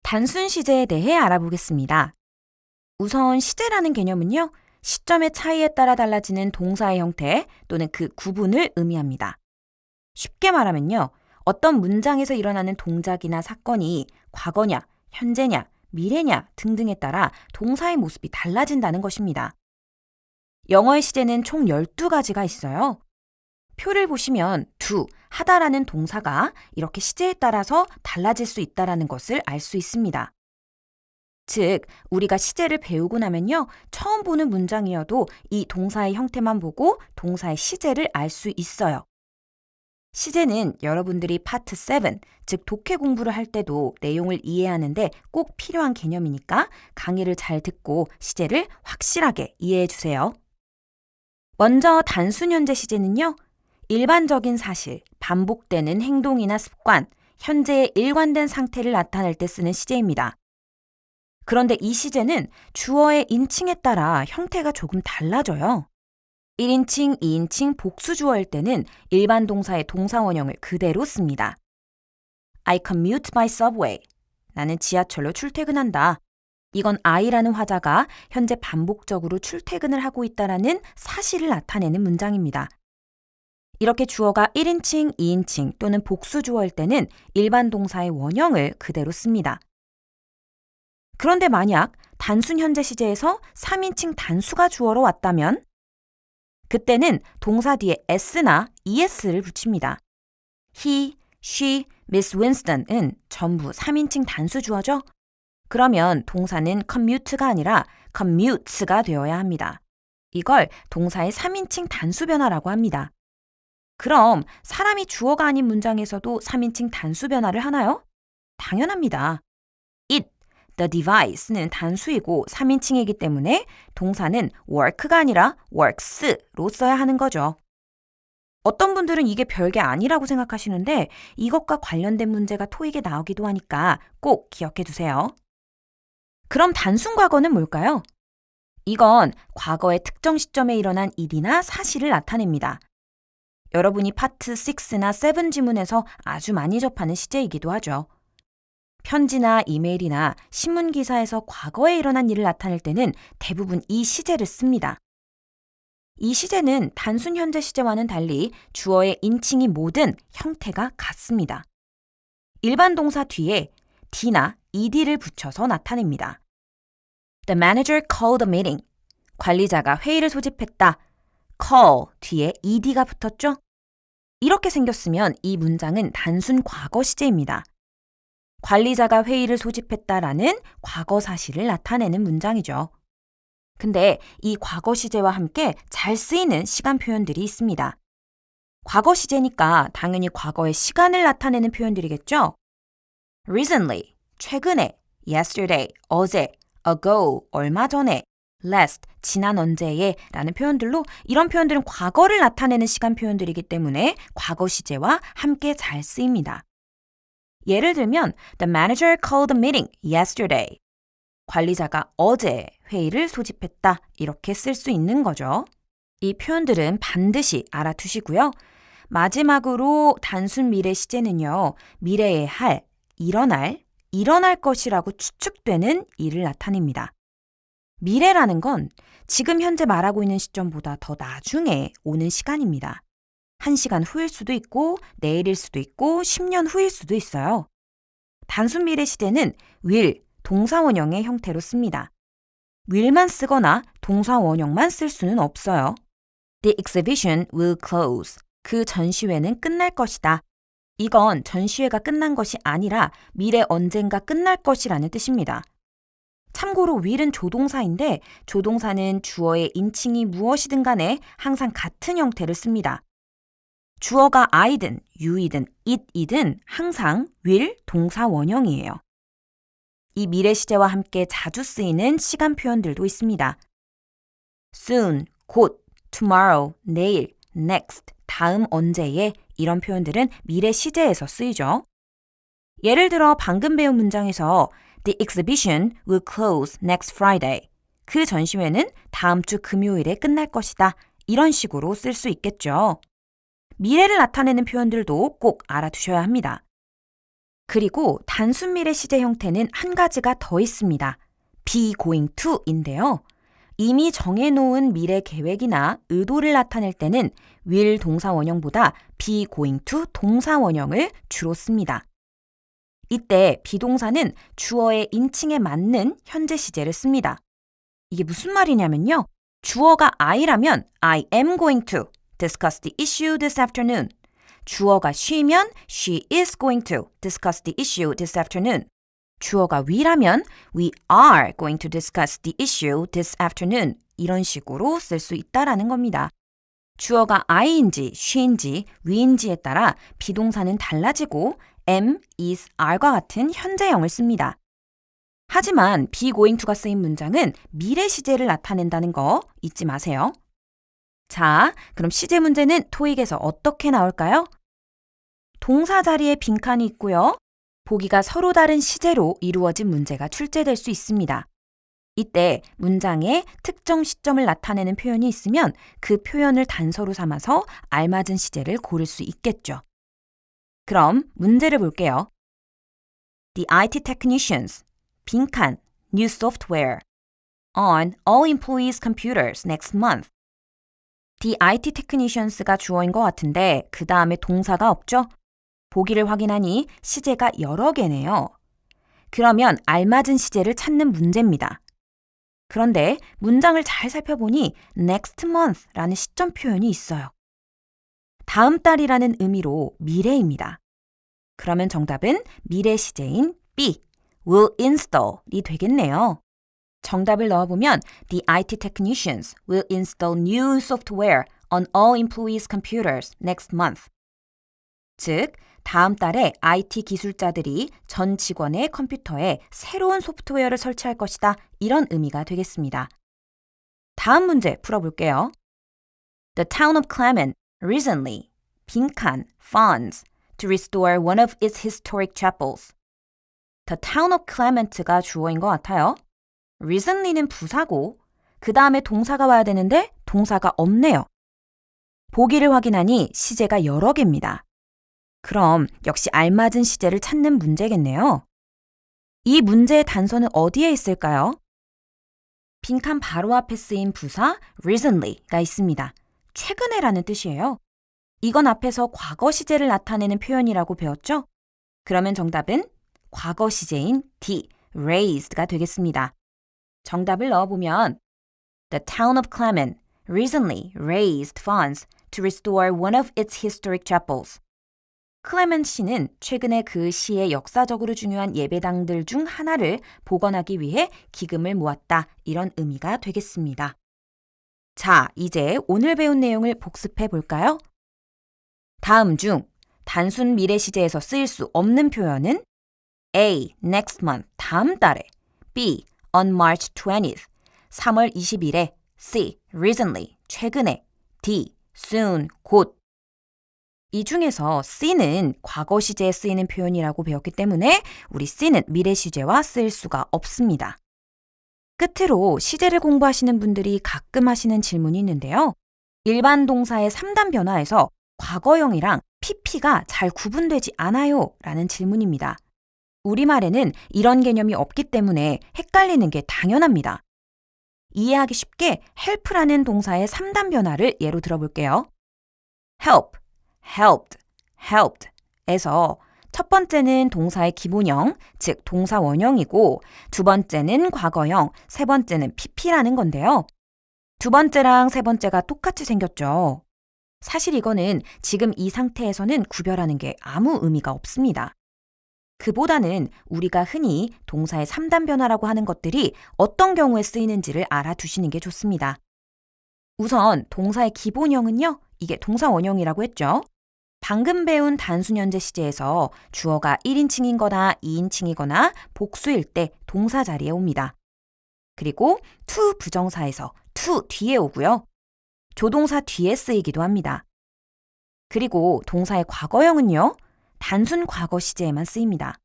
단순 시제에 대해 알아보겠습니다. 우선 시제라는 개념은요, 시점의 차이에 따라 달라지는 동사의 형태 또는 그 구분을 의미합니다. 쉽게 말하면요, 어떤 문장에서 일어나는 동작이나 사건이 과거냐, 현재냐, 미래냐 등등에 따라 동사의 모습이 달라진다는 것입니다. 영어의 시제는 총 12가지가 있어요. 표를 보시면 do, 하다라는 동사가 이렇게 시제에 따라서 달라질 수 있다는 것을 알 수 있습니다. 즉, 우리가 시제를 배우고 나면요, 처음 보는 문장이어도 이 동사의 형태만 보고 동사의 시제를 알 수 있어요. 시제는 여러분들이 파트 7, 즉 독해 공부를 할 때도 내용을 이해하는데 꼭 필요한 개념이니까 강의를 잘 듣고 시제를 확실하게 이해해 주세요. 먼저 단순 현재 시제는요, 일반적인 사실, 반복되는 행동이나 습관, 현재의 일관된 상태를 나타낼 때 쓰는 시제입니다. 그런데 이 시제는 주어의 인칭에 따라 형태가 조금 달라져요. 1인칭, 2인칭 복수 주어일 때는 일반 동사의 동사 원형을 그대로 씁니다. I commute by subway. 나는 지하철로 출퇴근한다. 이건 I라는 화자가 현재 반복적으로 출퇴근을 하고 있다는 사실을 나타내는 문장입니다. 이렇게 주어가 1인칭, 2인칭 또는 복수 주어일 때는 일반 동사의 원형을 그대로 씁니다. 그런데 만약 단순 현재 시제에서 3인칭 단수가 주어로 왔다면 그때는 동사 뒤에 s나 es를 붙입니다. He, she, Miss Winston은 전부 3인칭 단수 주어죠? 그러면 동사는 commute가 아니라 commutes가 되어야 합니다. 이걸 동사의 3인칭 단수 변화라고 합니다. 그럼 사람이 주어가 아닌 문장에서도 3인칭 단수 변화를 하나요? 당연합니다. It, the device는 단수이고 3인칭이기 때문에 동사는 work가 아니라 works로 써야 하는 거죠. 어떤 분들은 이게 별게 아니라고 생각하시는데 이것과 관련된 문제가 토익에 나오기도 하니까 꼭 기억해 두세요. 그럼 단순 과거는 뭘까요? 이건 과거의 특정 시점에 일어난 일이나 사실을 나타냅니다. 여러분이 파트 6나 7 지문에서 아주 많이 접하는 시제이기도 하죠. 편지나 이메일이나 신문 기사에서 과거에 일어난 일을 나타낼 때는 대부분 이 시제를 씁니다. 이 시제는 단순 현재 시제와는 달리 주어의 인칭이 모든 형태가 같습니다. 일반 동사 뒤에 d나 ed를 붙여서 나타냅니다. The manager called a meeting. 관리자가 회의를 소집했다. call 뒤에 ed가 붙었죠? 이렇게 생겼으면 이 문장은 단순 과거 시제입니다. 관리자가 회의를 소집했다라는 과거 사실을 나타내는 문장이죠. 근데 이 과거 시제와 함께 잘 쓰이는 시간 표현들이 있습니다. 과거 시제니까 당연히 과거의 시간을 나타내는 표현들이겠죠? recently, 최근에, yesterday, 어제, ago, 얼마 전에, last, 지난 언제에 라는 표현들로 이런 표현들은 과거를 나타내는 시간 표현들이기 때문에 과거 시제와 함께 잘 쓰입니다. 예를 들면 The manager called a meeting yesterday. 관리자가 어제 회의를 소집했다. 이렇게 쓸 수 있는 거죠. 이 표현들은 반드시 알아두시고요. 마지막으로 단순 미래 시제는요. 미래에 할, 일어날 것이라고 추측되는 일을 나타냅니다. 미래라는 건 지금 현재 말하고 있는 시점보다 더 나중에 오는 시간입니다. 1시간 후일 수도 있고 내일일 수도 있고 10년 후일 수도 있어요. 단순 미래 시제는 will, 동사 원형의 형태로 씁니다. will만 쓰거나 동사 원형만 쓸 수는 없어요. The exhibition will close. 그 전시회는 끝날 것이다. 이건 전시회가 끝난 것이 아니라 미래 언젠가 끝날 것이라는 뜻입니다. 참고로 will은 조동사인데 조동사는 주어의 인칭이 무엇이든 간에 항상 같은 형태를 씁니다. 주어가 I든 you이든 it이든 항상 will 동사 원형이에요. 이 미래 시제와 함께 자주 쓰이는 시간 표현들도 있습니다. soon, 곧, tomorrow, 내일, next, 다음 언제에 이런 표현들은 미래 시제에서 쓰이죠. 예를 들어 방금 배운 문장에서 The exhibition will close next Friday. 그 전시회는 다음 주 금요일에 끝날 것이다. 이런 식으로 쓸 수 있겠죠. 미래를 나타내는 표현들도 꼭 알아두셔야 합니다. 그리고 단순 미래 시제 형태는 한 가지가 더 있습니다. be going to인데요. 이미 정해놓은 미래 계획이나 의도를 나타낼 때는 will 동사 원형보다 be going to 동사 원형을 주로 씁니다. 이때 비동사는 주어의 인칭에 맞는 현재 시제를 씁니다. 이게 무슨 말이냐면요. 주어가 I라면 I am going to discuss the issue this afternoon. 주어가 she면 she is going to discuss the issue this afternoon. 주어가 we라면 we are going to discuss the issue this afternoon. 이런 식으로 쓸 수 있다라는 겁니다. 주어가 I인지 she인지 we인지에 따라 비동사는 달라지고 am, is, are과 같은 현재형을 씁니다. 하지만 be going to가 쓰인 문장은 미래 시제를 나타낸다는 거 잊지 마세요. 자, 그럼 시제 문제는 토익에서 어떻게 나올까요? 동사 자리에 빈칸이 있고요. 보기가 서로 다른 시제로 이루어진 문제가 출제될 수 있습니다. 이때 문장에 특정 시점을 나타내는 표현이 있으면 그 표현을 단서로 삼아서 알맞은 시제를 고를 수 있겠죠. 그럼 문제를 볼게요. The IT technicians, 빈칸, new software, on all employees' computers next month. The IT technicians가 주어인 것 같은데 그 다음에 동사가 없죠? 보기를 확인하니 시제가 여러 개네요. 그러면 알맞은 시제를 찾는 문제입니다. 그런데 문장을 잘 살펴보니 next month라는 시점 표현이 있어요. 다음 달이라는 의미로 미래입니다. 그러면 정답은 미래 시제인 B, will install이 되겠네요. 정답을 넣어보면 The IT technicians will install new software on all employees' computers next month. 즉, 다음 달에 IT 기술자들이 전 직원의 컴퓨터에 새로운 소프트웨어를 설치할 것이다. 이런 의미가 되겠습니다. 다음 문제 풀어볼게요. The town of Clement recently, 빈칸, funds to restore one of its historic chapels. The town of Clement가 주어인 것 같아요. recently는 부사고 그 다음에 동사가 와야 되는데 동사가 없네요. 보기를 확인하니 시제가 여러 개입니다. 그럼 역시 알맞은 시제를 찾는 문제겠네요. 이 문제의 단서는 어디에 있을까요? 빈칸 바로 앞에 쓰인 부사 recently가 있습니다. 최근에라는 뜻이에요. 이건 앞에서 과거 시제를 나타내는 표현이라고 배웠죠? 그러면 정답은 과거 시제인 D, raised가 되겠습니다. 정답을 넣어보면 The town of Clement recently raised funds to restore one of its historic chapels. 클레멘 시는 최근에 그 시의 역사적으로 중요한 예배당들 중 하나를 복원하기 위해 기금을 모았다. 이런 의미가 되겠습니다. 자, 이제 오늘 배운 내용을 복습해 볼까요? 다음 중 단순 미래 시제에서 쓰일 수 없는 표현은 A. next month, 다음 달에 B. on March 20th, 3월 20일에 C. recently, 최근에 D. soon, 곧 이 중에서 C는 과거 시제에 쓰이는 표현이라고 배웠기 때문에 우리 C는 미래 시제와 쓰일 수가 없습니다. 끝으로 시제를 공부하시는 분들이 가끔 하시는 질문이 있는데요. 일반 동사의 3단 변화에서 과거형이랑 PP가 잘 구분되지 않아요 라는 질문입니다. 우리말에는 이런 개념이 없기 때문에 헷갈리는 게 당연합니다. 이해하기 쉽게 help라는 동사의 3단 변화를 예로 들어볼게요. help, helped, helped 에서 첫 번째는 동사의 기본형, 즉 동사 원형이고 두 번째는 과거형, 세 번째는 PP라는 건데요. 두 번째랑 세 번째가 똑같이 생겼죠. 사실 이거는 지금 이 상태에서는 구별하는 게 아무 의미가 없습니다. 그보다는 우리가 흔히 동사의 3단 변화라고 하는 것들이 어떤 경우에 쓰이는지를 알아두시는 게 좋습니다. 우선 동사의 기본형은요, 이게 동사 원형이라고 했죠. 방금 배운 단순 현재 시제에서 주어가 1인칭인 거나 2인칭이거나 복수일 때 동사 자리에 옵니다. 그리고 to 부정사에서 to 뒤에 오고요. 조동사 뒤에 쓰이기도 합니다. 그리고 동사의 과거형은요, 단순 과거 시제에만 쓰입니다.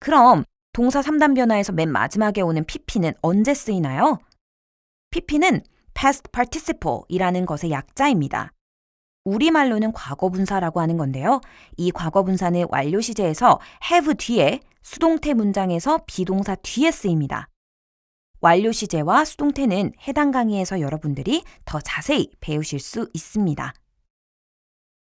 그럼 동사 3단 변화에서 맨 마지막에 오는 PP는 언제 쓰이나요? PP는 past participle이라는 것의 약자입니다. 우리말로는 과거분사라고 하는 건데요. 이 과거분사는 완료 시제에서 have 뒤에, 수동태 문장에서 비동사 뒤에 쓰입니다. 완료 시제와 수동태는 해당 강의에서 여러분들이 더 자세히 배우실 수 있습니다.